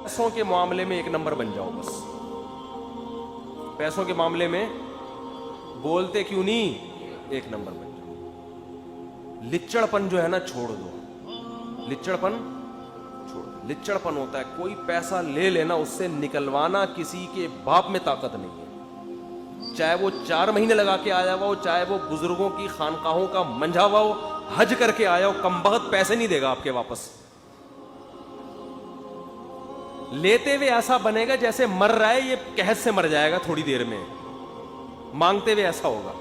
پیسوں کے معاملے میں ایک نمبر بن جاؤ بس. پیسوں کے معاملے میں بولتے کیوں نہیں, ایک نمبر بن جاؤ. لچڑپن جو ہے نا چھوڑ دو, لچڑپن چھوڑ دو. لچڑپن ہوتا ہے کوئی پیسہ لے لینا, اس سے نکلوانا کسی کے باپ میں طاقت نہیں ہے. چاہے وہ 4 مہینے لگا کے آیا ہوا ہو, چاہے وہ بزرگوں کی خانقاہوں کا منجھا ہوا ہو, حج کر کے آیا ہو, کمبخت پیسے نہیں دے گا آپ کے واپس. لیتے ہوئے ایسا بنے گا جیسے مر رہا ہے, یہ قحط سے مر جائے گا تھوڑی دیر میں. مانگتے ہوئے ایسا ہوگا,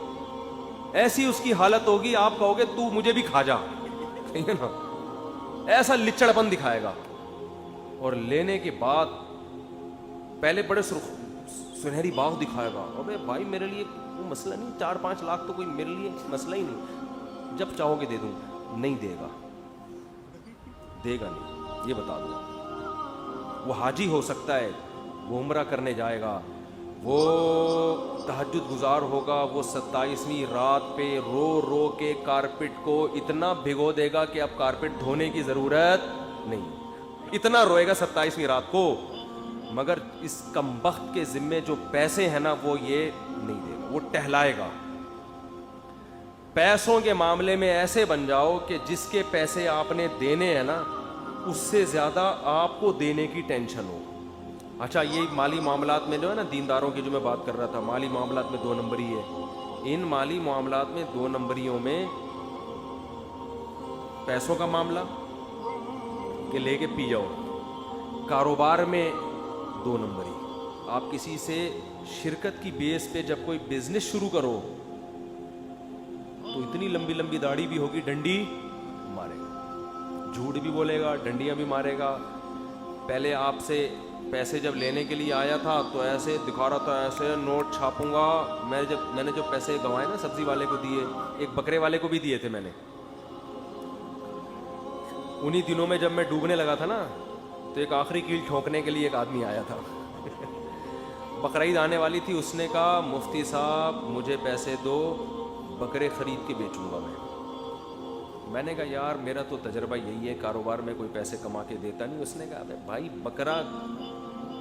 ایسی اس کی حالت ہوگی, آپ کہو گے تو مجھے بھی کھا جا, ٹھیک ہے نا. ایسا لچڑپن دکھائے گا. اور لینے کے بعد پہلے بڑے سنہری باغ دکھائے گا. ابے بھائی میرے لیے کوئی مسئلہ نہیں, 4-5 لاکھ تو کوئی میرے لیے مسئلہ ہی نہیں, جب چاہو گے دے دوں. نہیں دے گا, دے گا نہیں, یہ بتا دوں. وہ حاجی ہو سکتا ہے, وہ عمرہ کرنے جائے گا, وہ تہجد گزار ہوگا, وہ 27ویں رات پہ رو رو کے کارپٹ کو اتنا بھگو دے گا کہ اب کارپٹ دھونے کی ضرورت نہیں. اتنا روئے گا 27ویں رات کو, مگر اس کمبخت کے ذمے جو پیسے ہیں نا وہ یہ نہیں دے گا, وہ ٹہلائے گا. پیسوں کے معاملے میں ایسے بن جاؤ کہ جس کے پیسے آپ نے دینے ہیں نا اس سے زیادہ آپ کو دینے کی ٹینشن ہو. اچھا یہ مالی معاملات میں جو ہے نا, دینداروں کی جو میں بات کر رہا تھا, مالی معاملات میں 2 نمبری ہے. ان مالی معاملات میں 2 نمبریوں میں پیسوں کا معاملہ کہ لے کے پی جاؤ, کاروبار میں 2 نمبری. آپ کسی سے شرکت کی بیس پہ جب کوئی بزنس شروع کرو تو اتنی لمبی لمبی داڑھی بھی ہوگی, ڈنڈی مارے گا, جھوٹ بھی بولے گا, ڈنڈیاں بھی مارے گا. پہلے آپ سے پیسے جب لینے کے لیے آیا تھا تو ایسے دکھا رہا تھا, ایسے نوٹ چھاپوں گا. میں نے جو پیسے گنوائے نا, سبزی والے کو دیے, ایک بکرے والے کو بھی دیے تھے میں نے. انہی دنوں میں جب میں ڈوبنے لگا تھا نا تو ایک آخری کیل ٹھونکنے کے لیے ایک آدمی آیا تھا. بقرعید آنے والی تھی, اس نے کہا مفتی صاحب مجھے پیسے دو, بکرے خرید کے بیچوں گا میں نے کہا یار میرا تو تجربہ یہی ہے, کاروبار میں کوئی پیسے کما کے دیتا نہیں. اس نے کہا بھائی بکرا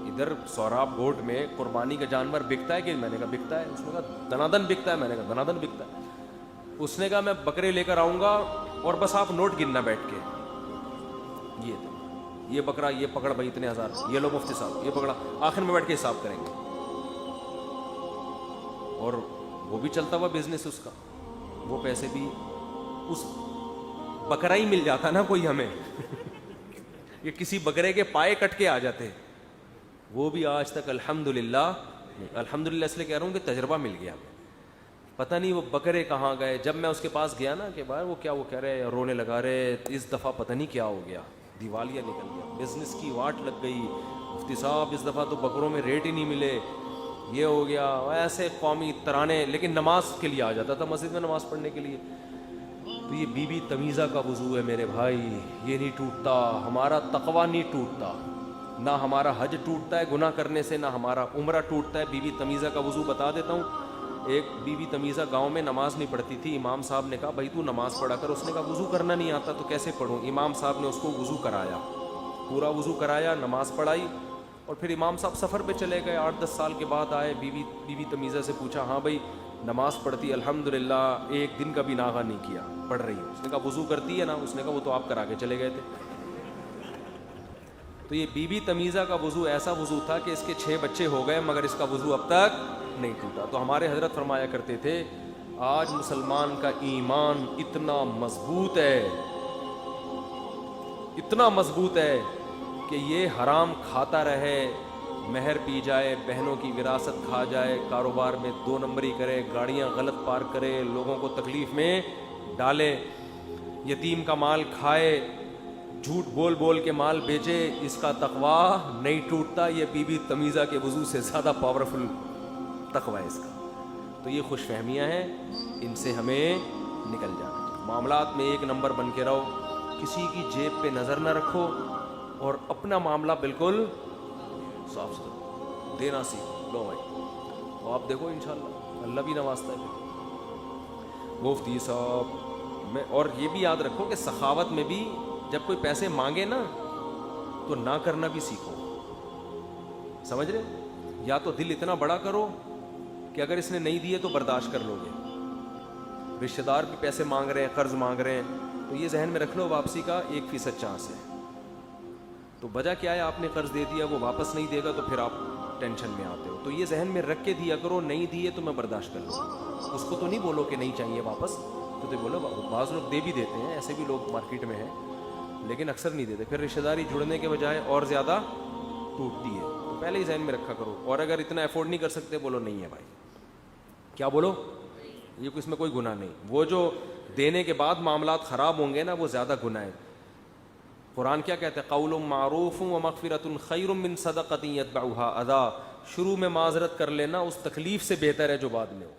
ادھر سوراب گوٹ میں قربانی کا جانور بکتا ہے کہ, میں نے کہا بکتا ہے. اس نے کہا دنادن بکتا ہے, میں نے کہا دنادن بکتا ہے. اس نے کہا میں بکرے لے کر آؤں گا اور بس آپ نوٹ گننا بیٹھ کے, یہ بکرا یہ پکڑ بھائی اتنے ہزار, یہ لو مفتی صاحب یہ پکڑا, آخر میں بیٹھ کے حساب کریں گے. اور وہ بھی چلتا ہوا بزنس اس کا, وہ پیسے بھی اس بکرا ہی مل جاتا نا کوئی ہمیں یہ کسی بکرے کے پائے کٹ کے آ جاتے, وہ بھی آج تک الحمدللہ اس لیے کہہ رہا ہوں کہ تجربہ مل گیا. پتہ نہیں وہ بکرے کہاں گئے. جب میں اس کے پاس گیا نا کہ بھائی وہ کیا, وہ کہہ رہے رونے لگا رہے, اس دفعہ پتہ نہیں کیا ہو گیا, دیوالیہ نکل گیا, بزنس کی واٹ لگ گئی. مفتی صاحب اس دفعہ تو بکروں میں ریٹ ہی نہیں ملے, یہ ہو گیا. ایسے قومی ترانے, لیکن نماز کے لیے آ جاتا تھا مسجد میں نماز پڑھنے کے لیے. تو یہ بی بی تمیزہ کا وضو ہے میرے بھائی, یہ نہیں ٹوٹتا. ہمارا تقویٰ نہیں ٹوٹتا, نہ ہمارا حج ٹوٹتا ہے گناہ کرنے سے, نہ ہمارا عمرہ ٹوٹتا ہے. بی بی تمیزہ کا وضو بتا دیتا ہوں. ایک بی بی تمیزہ گاؤں میں نماز نہیں پڑھتی تھی. امام صاحب نے کہا بھائی تو نماز پڑھا کر. اس نے کہا وضو کرنا نہیں آتا تو کیسے پڑھوں. امام صاحب نے اس کو وضو کرایا, پورا وضو کرایا, نماز پڑھائی. اور پھر امام صاحب سفر پہ چلے گئے, 8-10 سال کے بعد آئے. بی بی تمیزہ سے پوچھا ہاں بھائی نماز پڑھتی الحمدللہ, ایک دن کا بھی ناغہ نہیں کیا, پڑھ رہی ہوں. اس نے کہا وضو کرتی ہے نا. اس نے کہا وہ تو آپ کرا کے چلے گئے تھے. تو یہ بی بی تمیزہ کا وضو ایسا وضو تھا کہ اس کے 6 بچے ہو گئے مگر اس کا وضو اب تک نہیں ٹوٹا. تو ہمارے حضرت فرمایا کرتے تھے آج مسلمان کا ایمان اتنا مضبوط ہے, اتنا مضبوط ہے کہ یہ حرام کھاتا رہے, مہر پی جائے, بہنوں کی وراثت کھا جائے, کاروبار میں 2 نمبری کرے, گاڑیاں غلط پارک کرے, لوگوں کو تکلیف میں ڈالے, یتیم کا مال کھائے, جھوٹ بول بول کے مال بیچے, اس کا تقویٰ نہیں ٹوٹتا. یہ بی بی تمیزہ کے وضو سے زیادہ پاورفل تقویٰ ہے اس کا. تو یہ خوش فہمیاں ہیں, ان سے ہمیں نکل جانا. معاملات میں 1 نمبر بن کے رہو, کسی کی جیب پہ نظر نہ رکھو, اور اپنا معاملہ بالکل صاف ستھرا دینا سیکھو. لو بھائی تو آپ دیکھو انشاءاللہ اللہ بھی نوازتا ہے. مفتی صاحب میں, اور یہ بھی یاد رکھو کہ سخاوت میں بھی جب کوئی پیسے مانگے نا تو نہ کرنا بھی سیکھو. سمجھ رہے ہو؟ یا تو دل اتنا بڑا کرو کہ اگر اس نے نہیں دیے تو برداشت کر لو گے. رشتہ دار بھی پیسے مانگ رہے ہیں, قرض مانگ رہے ہیں, تو یہ ذہن میں رکھ لو واپسی کا 1% چانس ہے. تو وجہ کیا ہے, آپ نے قرض دے دیا, وہ واپس نہیں دے گا تو پھر آپ ٹینشن میں آتے ہو. تو یہ ذہن میں رکھ کے دیا کرو, نہیں دیے تو میں برداشت کر لوں. اس کو تو نہیں بولو کہ نہیں چاہیے واپس, تو بولو. بعض لوگ دے بھی دیتے ہیں, ایسے بھی لوگ مارکیٹ میں ہیں, لیکن اکثر نہیں دیتے. پھر رشتہ داری جڑنے کے بجائے اور زیادہ ٹوٹتی ہے. تو پہلے ہی ذہن میں رکھا کرو. اور اگر اتنا افورڈ نہیں کر سکتے, بولو نہیں ہے بھائی. کیا بولو؟ یہ اس میں کوئی گناہ نہیں. وہ جو دینے کے بعد معاملات خراب ہوں گے نا, وہ زیادہ گناہ ہے. قرآن کیا کہتا ہے؟ قول معروف و مغفرۃ خیر من صدقۃ یتبعها اذی. شروع میں معذرت کر لینا اس تکلیف سے بہتر ہے جو بعد میں ہو.